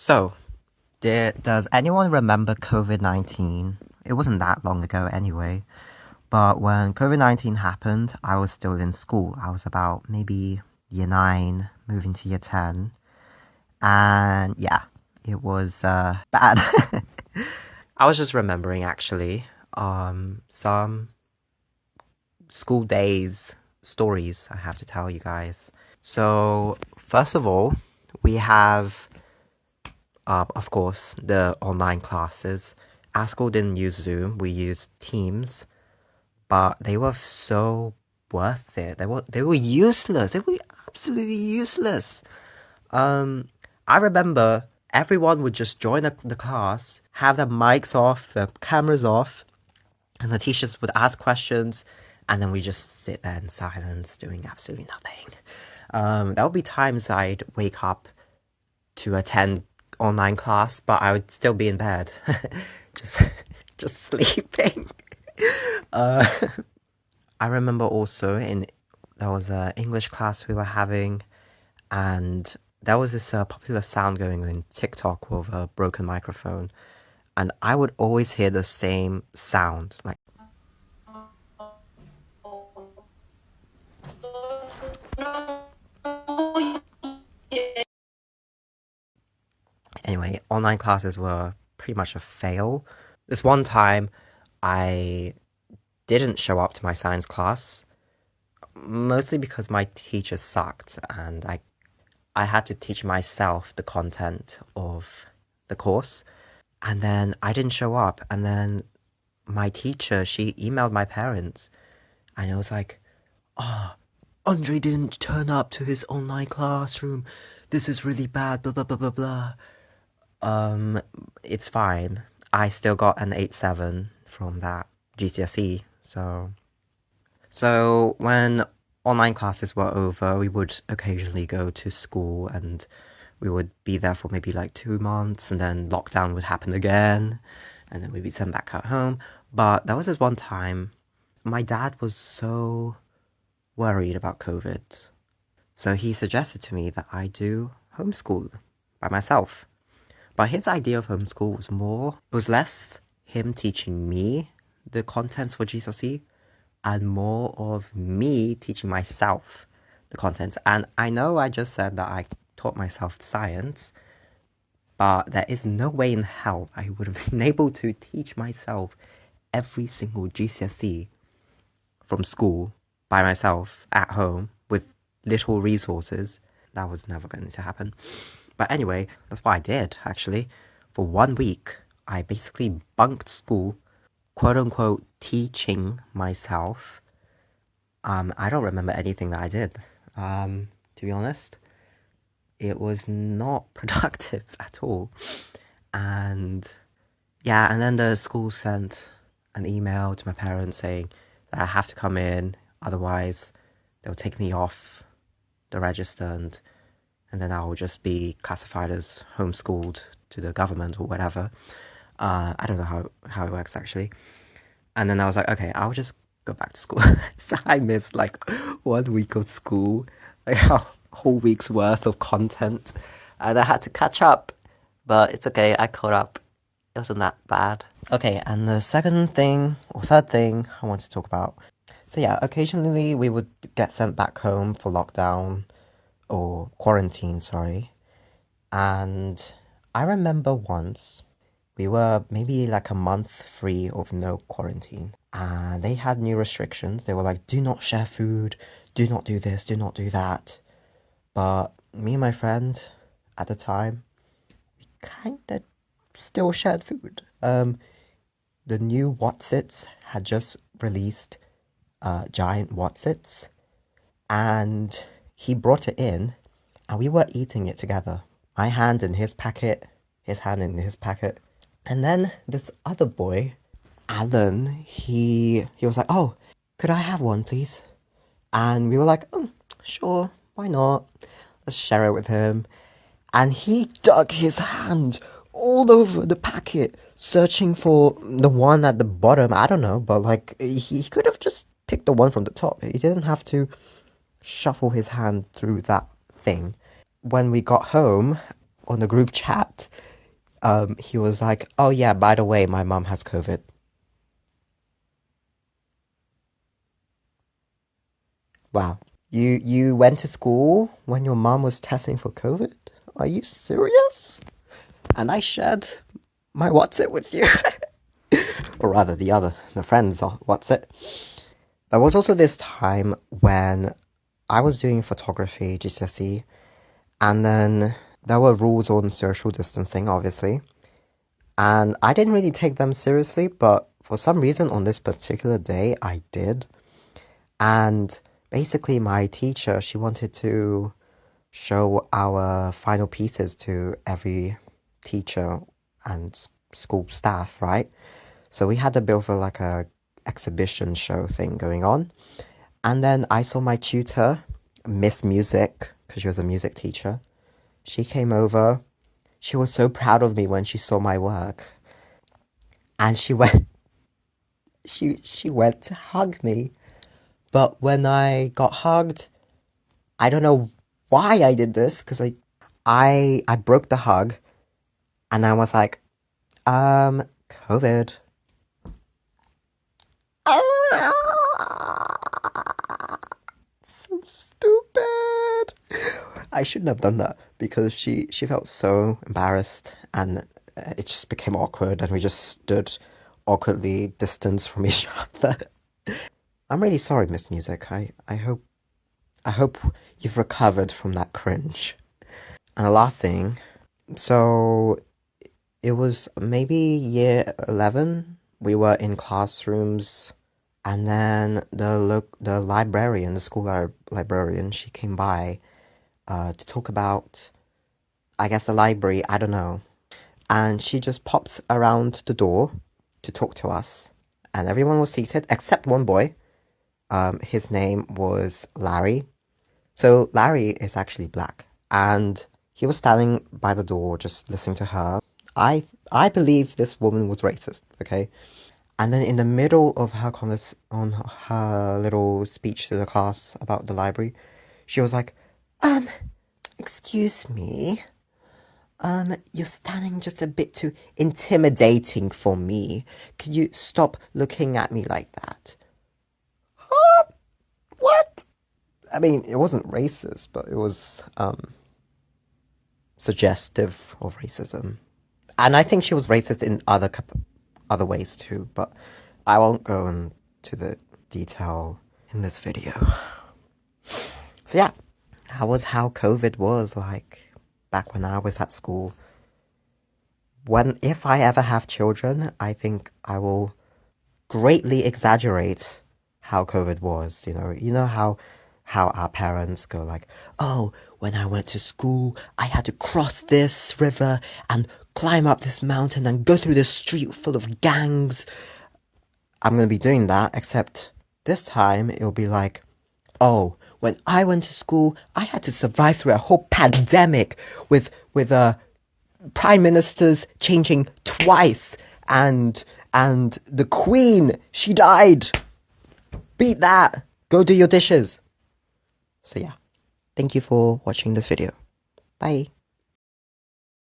So, does anyone remember COVID-19? It wasn't that long ago anyway. But when COVID-19 happened, I was still in school. I was about maybe year 9, moving to year 10. And yeah, it was bad. I was just remembering actually some school days stories I have to tell you guys. So, first of all, we have of course, the online classes. Our school didn't use Zoom, we used Teams, but they were so worth it. They were useless. They were absolutely useless. I remember everyone would just join the class, have their mics off, their cameras off, and the teachers would ask questions, and then we just sit there in silence doing absolutely nothing. There would be times I'd wake up to attend online class, but I would still be in bed, just just sleeping. I remember also there was a English class we were having, and there was this popular sound going in TikTok with a broken microphone, and I would always hear the same sound, like. Anyway, online classes were pretty much a fail. This one time, I didn't show up to my science class, mostly because my teacher sucked, and I had to teach myself the content of the course. And then I didn't show up, and then my teacher, she emailed my parents, and it was like, "Oh, Andre didn't turn up to his online classroom. This is really bad, blah blah blah blah blah." It's fine. I still got an 8.7 from that GCSE, so when online classes were over, we would occasionally go to school, and we would be there for maybe like 2 months, and then lockdown would happen again, and then we'd be sent back at home. But there was this one time, my dad was so worried about COVID, so he suggested to me that I do homeschool by myself. But his idea of homeschool was less him teaching me the contents for GCSE and more of me teaching myself the contents. And I know I just said that I taught myself science, but there is no way in hell I would have been able to teach myself every single GCSE from school by myself at home with little resources. That was never going to happen. But anyway, that's what I did, actually. For 1 week, I basically bunked school, quote unquote, teaching myself. I don't remember anything that I did, to be honest. It was not productive at all. And yeah, and then the school sent an email to my parents saying that I have to come in, otherwise they'll take me off the register, and then I'll just be classified as homeschooled to the government or whatever. I don't know how it works actually. And then I was like, okay, I'll just go back to school. So I missed like 1 week of school, like a whole week's worth of content, and I had to catch up. But it's okay, I caught up. It wasn't that bad. Okay, and the second thing, or third thing I want to talk about. So yeah, occasionally we would get sent back home for lockdown, or quarantine, sorry. And I remember once we were maybe like a month free of no quarantine, and they had new restrictions. They were like, do not share food, do not do this, do not do that. But me and my friend at the time, we kind of still shared food. The new Wotsits had just released giant Wotsits, and he brought it in, and we were eating it together. My hand in his packet, his hand in his packet. And then this other boy, Alan, he was like, oh, could I have one, please? And we were like, sure, why not? Let's share it with him. And he dug his hand all over the packet, searching for the one at the bottom. I don't know, but like, he could have just picked the one from the top. He didn't have to shuffle his hand through that thing. When we got home, on the group chat, he was like, "Oh yeah, by the way, my mom has COVID." Wow. You went to school when your mom was testing for COVID? Are you serious? And I shared my what's it with you. Or rather the friends or what's it. There was also this time when I was doing photography GCSE, and then there were rules on social distancing, obviously. And I didn't really take them seriously, but for some reason on this particular day, I did. And basically, my teacher, she wanted to show our final pieces to every teacher and school staff, right? So we had a bit of a exhibition show thing going on. And then I saw my tutor, Miss Music, because she was a music teacher. She came over. She was so proud of me when she saw my work. And she went she went to hug me. But when I got hugged, I don't know why I did this, because I broke the hug and I was like, COVID. So stupid. I shouldn't have done that because she felt so embarrassed, and it just became awkward, and we just stood awkwardly distanced from each other. I'm really sorry, Miss Music. I hope you've recovered from that cringe. And the last thing, so it was maybe year 11. We were in classrooms, and then the librarian, the school librarian, she came by to talk about, I guess, the library, I don't know. And she just popped around the door to talk to us. And everyone was seated except one boy. His name was Larry. So Larry is actually black. And he was standing by the door just listening to her. I believe this woman was racist, okay? And then in the middle of her on her little speech to the class about the library, she was like, excuse me, you're standing just a bit too intimidating for me. Could you stop looking at me like that? What? I mean, it wasn't racist, but it was, suggestive of racism. And I think she was racist in other ways too, but I won't go into the detail in this video. So yeah, that was how COVID was like back when I was at school. If I ever have children, I think I will greatly exaggerate how COVID was. You know how our parents go like, oh, when I went to school, I had to cross this river and climb up this mountain and go through this street full of gangs. I'm going to be doing that, except this time it'll be like, oh, when I went to school, I had to survive through a whole pandemic with prime ministers changing twice, and the queen, she died. Beat that. Go do your dishes. So yeah, thank you for watching this video. Bye.